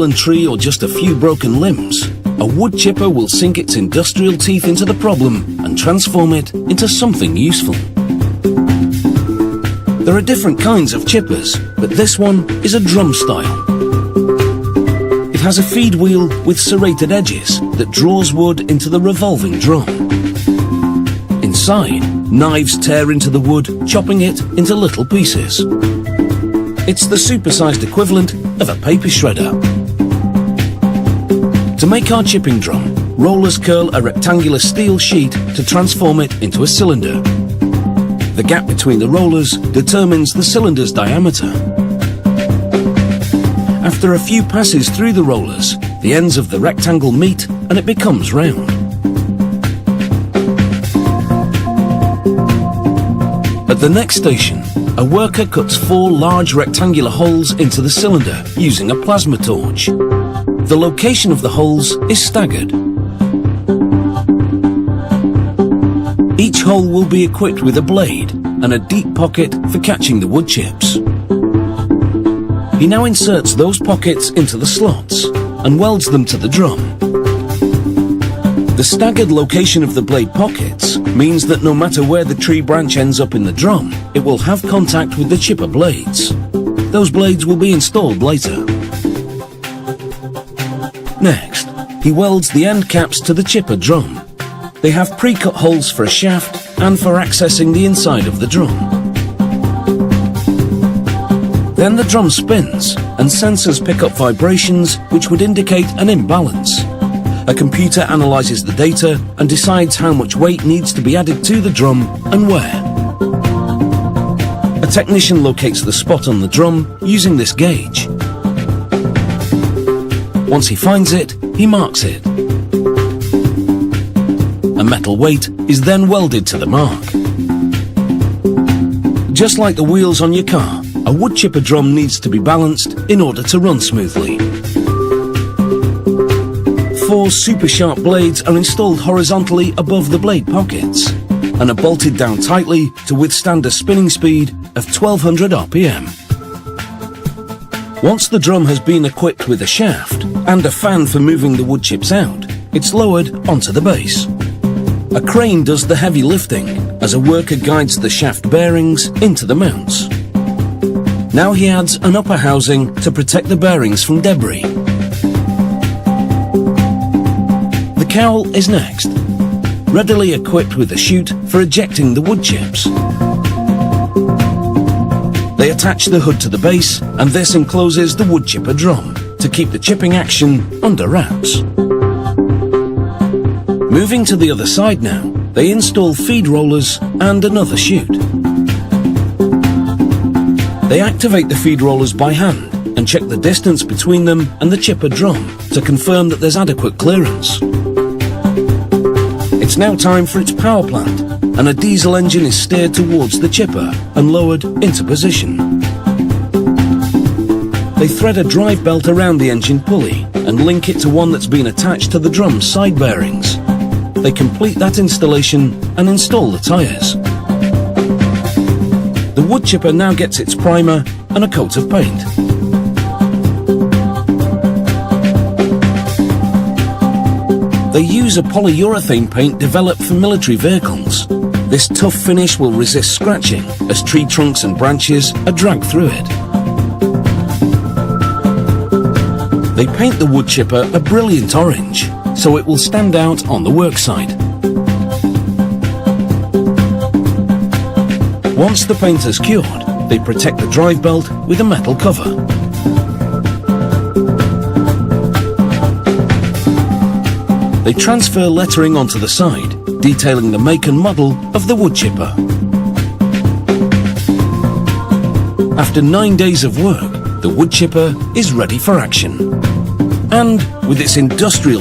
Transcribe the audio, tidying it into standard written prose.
fallen tree or just a few broken limbs, a wood chipper will sink its industrial teeth into the problem and transform it into something useful. There are different kinds of chippers, but this one is a drum style. It has a feed wheel with serrated edges that draws wood into the revolving drum. Inside, knives tear into the wood, chopping it into little pieces. It's the supersized equivalent of a paper shredder. To make our chipping drum, rollers curl a rectangular steel sheet to transform it into a cylinder. The gap between the rollers determines the cylinder's diameter. After a few passes through the rollers, the ends of the rectangle meet and it becomes round. At the next station, a worker cuts 4 large rectangular holes into the cylinder using a plasma torch. The location of the holes is staggered. Each hole will be equipped with a blade and a deep pocket for catching the wood chips. He now inserts those pockets into the slots and welds them to the drum. The staggered location of the blade pockets means that no matter where the tree branch ends up in the drum, it will have contact with the chipper blades. Those blades will be installed later. Next, he welds the end caps to the chipper drum. They have pre-cut holes for a shaft and for accessing the inside of the drum. Then the drum spins and sensors pick up vibrations which would indicate an imbalance. A computer analyzes the data and decides how much weight needs to be added to the drum and where. A technician locates the spot on the drum using this gauge. Once he finds it, he marks it. A metal weight is then welded to the mark. Just like the wheels on your car, a wood chipper drum needs to be balanced in order to run smoothly. 4 super sharp blades are installed horizontally above the blade pockets and are bolted down tightly to withstand a spinning speed of 1200 RPM. Once the drum has been equipped with a shaft and a fan for moving the wood chips out, it's lowered onto the base. A crane does the heavy lifting as a worker guides the shaft bearings into the mounts. Now he adds an upper housing to protect the bearings from debris. The cowl is next, readily equipped with a chute for ejecting the wood chips. They attach the hood to the base, and this encloses the wood chipper drum to keep the chipping action under wraps. Moving to the other side now, they install feed rollers and another chute. They activate the feed rollers by hand and check the distance between them and the chipper drum to confirm that there's adequate clearance. It's now time for its power plant, and a diesel engine is steered towards the chipper and lowered into position. They thread a drive belt around the engine pulley and link it to one that's been attached to the drum's side bearings. They complete that installation and install the tyres. The wood chipper now gets its primer and a coat of paint. They use a polyurethane paint developed for military vehicles. This tough finish will resist scratching as tree trunks and branches are dragged through it. They paint the wood chipper a brilliant orange, so it will stand out on the worksite. Once the paint has cured, they protect the drive belt with a metal cover. They transfer lettering onto the side, detailing the make and model of the wood chipper. After 9 days of work, the wood chipper is ready for action. And with its industrial